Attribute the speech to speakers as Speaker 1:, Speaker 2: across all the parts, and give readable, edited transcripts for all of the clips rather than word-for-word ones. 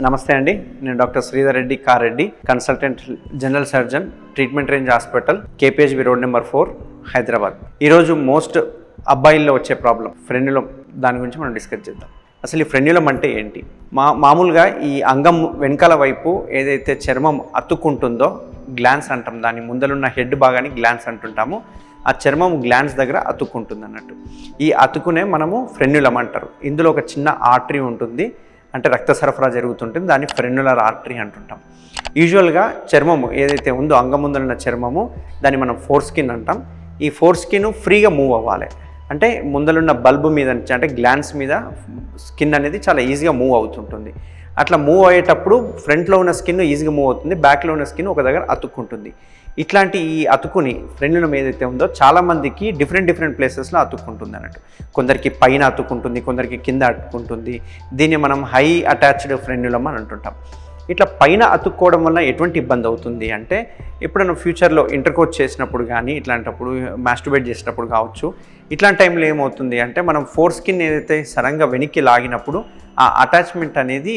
Speaker 1: నమస్తే అండి, నేను doctor Sridhar Reddy Kareddy, consultant general surgeon, treatment range hospital, KPHB road number 4, Hyderabad. ఈరోజు మోస్ట్ అబ్బాయిల్లో వచ్చే ప్రాబ్లం ఫ్రెన్యులం, దాని గురించి మనం డిస్కస్ చేద్దాం. అసలు ఈ ఫ్రెన్యులం అంటే ఏంటి? మామూలుగా ఈ అంగం వెనకాల వైపు ఏదైతే చర్మం అతుక్కుంటుందో గ్లాన్స్ అంటాం, దాని ముందలున్న హెడ్ భాగాన్ని గ్లాన్స్ అంటుంటాము. ఆ చర్మం గ్లాన్స్ దగ్గర అతుక్కుంటుంది అన్నట్టు. ఈ అతుకునే మనము ఫ్రెన్యులం అంటారు. ఇందులో ఒక చిన్న ఆర్టరీ ఉంటుంది, అంటే రక్త సరఫరా జరుగుతుంటుంది, దాన్ని ఫ్రెన్యులర్ ఆర్టరీ అంటుంటాం. యూజువల్గా చర్మము ఏదైతే ఉందో అంగం ముందలున్న చర్మము, దాన్ని మనం ఫోర్ స్కిన్ అంటాం. ఈ ఫోర్ స్కిన్ ఫ్రీగా మూవ్ అవ్వాలి, అంటే ముందలున్న బల్బు మీద నుంచి, అంటే గ్లాన్స్ మీద స్కిన్ అనేది చాలా ఈజీగా మూవ్ అవుతుంటుంది. అట్లా మూవ్ అయ్యేటప్పుడు ఫ్రంట్లో ఉన్న స్కిన్ ఈజీగా మూవ్ అవుతుంది, బ్యాక్లో ఉన్న స్కిన్ ఒక దగ్గర అతుక్కుంటుంది. ఇట్లాంటి ఈ అతుకుని ఫ్రెన్యులం ఏదైతే ఉందో చాలామందికి డిఫరెంట్ ప్లేసెస్లో అతుక్కుంటుంది అన్నట్టు. కొందరికి పైన అతుక్కుంటుంది, కొందరికి కింద అతుక్కుంటుంది. దీన్ని మనం హై అటాచ్డ్ ఫ్రెన్యులం అని అంటుంటాం. ఇట్లా పైన అతుక్కోవడం వల్ల ఎటువంటి ఇబ్బంది అవుతుంది అంటే, ఎప్పుడైనా ఫ్యూచర్లో ఇంటర్కోర్స్ చేసినప్పుడు కానీ, ఇట్లాంటప్పుడు మాస్టర్బేట్ చేసినప్పుడు కావచ్చు, ఇట్లాంటి టైంలో ఏమవుతుంది అంటే, మనం ఫోర్ స్కిన్ ఏదైతే సడన్గా వెనక్కి లాగినప్పుడు ఆ అటాచ్మెంట్ అనేది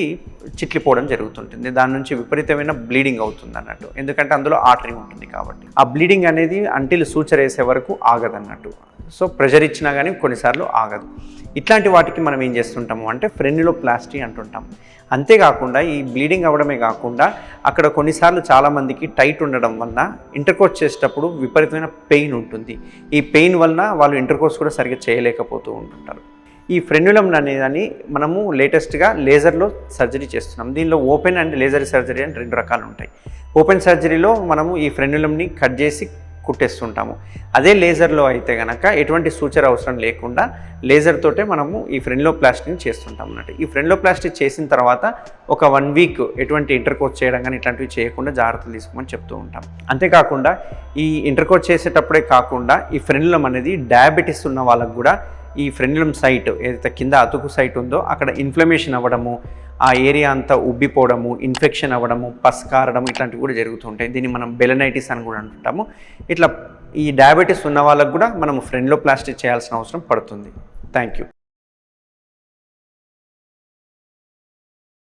Speaker 1: చిట్లిపోవడం జరుగుతుంటుంది. దాని నుంచి విపరీతమైన బ్లీడింగ్ అవుతుంది అన్నట్టు, ఎందుకంటే అందులో ఆర్టరీ ఉంటుంది కాబట్టి. ఆ బ్లీడింగ్ అనేది అంటిల్ సూచర్ వేసే వరకు ఆగదన్నట్టు. సో ప్రెషర్ ఇచ్చినా కానీ కొన్నిసార్లు ఆగదు. ఇట్లాంటి వాటికి మనం ఏం చేస్తుంటాము అంటే ఫ్రెన్యులోప్లాస్టీ అంటుంటాం. అంతేకాకుండా ఈ బ్లీడింగ్ అవ్వడమే కాకుండా అక్కడ కొన్నిసార్లు చాలామందికి టైట్ ఉండడం వలన ఇంటర్కోర్స్ చేసేటప్పుడు విపరీతమైన పెయిన్ ఉంటుంది. ఈ పెయిన్ వలన వాళ్ళు ఇంటర్కోర్స్ కూడా సరిగ్గా చేయలేకపోతూ ఉంటుంటారు. ఈ ఫ్రెన్యులం అనేదాన్ని మనము లేటెస్ట్గా లేజర్లో సర్జరీ చేస్తున్నాం. దీనిలో ఓపెన్ అండ్ లేజర్ సర్జరీ అని 2 రకాలు ఉంటాయి. ఓపెన్ సర్జరీలో మనము ఈ ఫ్రెన్యులంని కట్ చేసి కుట్టేస్తుంటాము. అదే లేజర్లో అయితే కనుక ఎటువంటి సూచర్ అవసరం లేకుండా లేజర్ తోటే మనము ఈ ఫ్రెన్యులోప్లాస్టీని చేస్తుంటాం అన్నట్టు. ఈ ఫ్రెన్యులోప్లాస్టీ చేసిన తర్వాత ఒక 1 వీక్ ఎటువంటి ఇంటర్కోర్స్ చేయడం కానీ ఇట్లాంటివి చేయకుండా జాగ్రత్తలు తీసుకోమని చెప్తూ ఉంటాం. అంతేకాకుండా ఈ ఇంటర్కోర్స్ చేసేటప్పుడే కాకుండా ఈ ఫ్రెన్యులం అనేది డయాబెటీస్ ఉన్న వాళ్ళకు కూడా ఈ ఫ్రెన్యులం సైట్ ఏదైతే కింద అతుకు సైట్ ఉందో అక్కడ ఇన్ఫ్లమేషన్ అవ్వడము, ఆ ఏరియా అంతా ఉబ్బిపోవడము, ఇన్ఫెక్షన్ అవ్వడము, పస్ కారడం ఇట్లాంటివి కూడా జరుగుతుంటాయి. దీన్ని మనం బెలనైటిస్ అని కూడా అంటుంటాము. ఇట్లా ఈ డయాబెటీస్ ఉన్న వాళ్ళకు కూడా మనం ఫ్రెన్యులోప్లాస్టీ చేయాల్సిన అవసరం పడుతుంది. Thank you.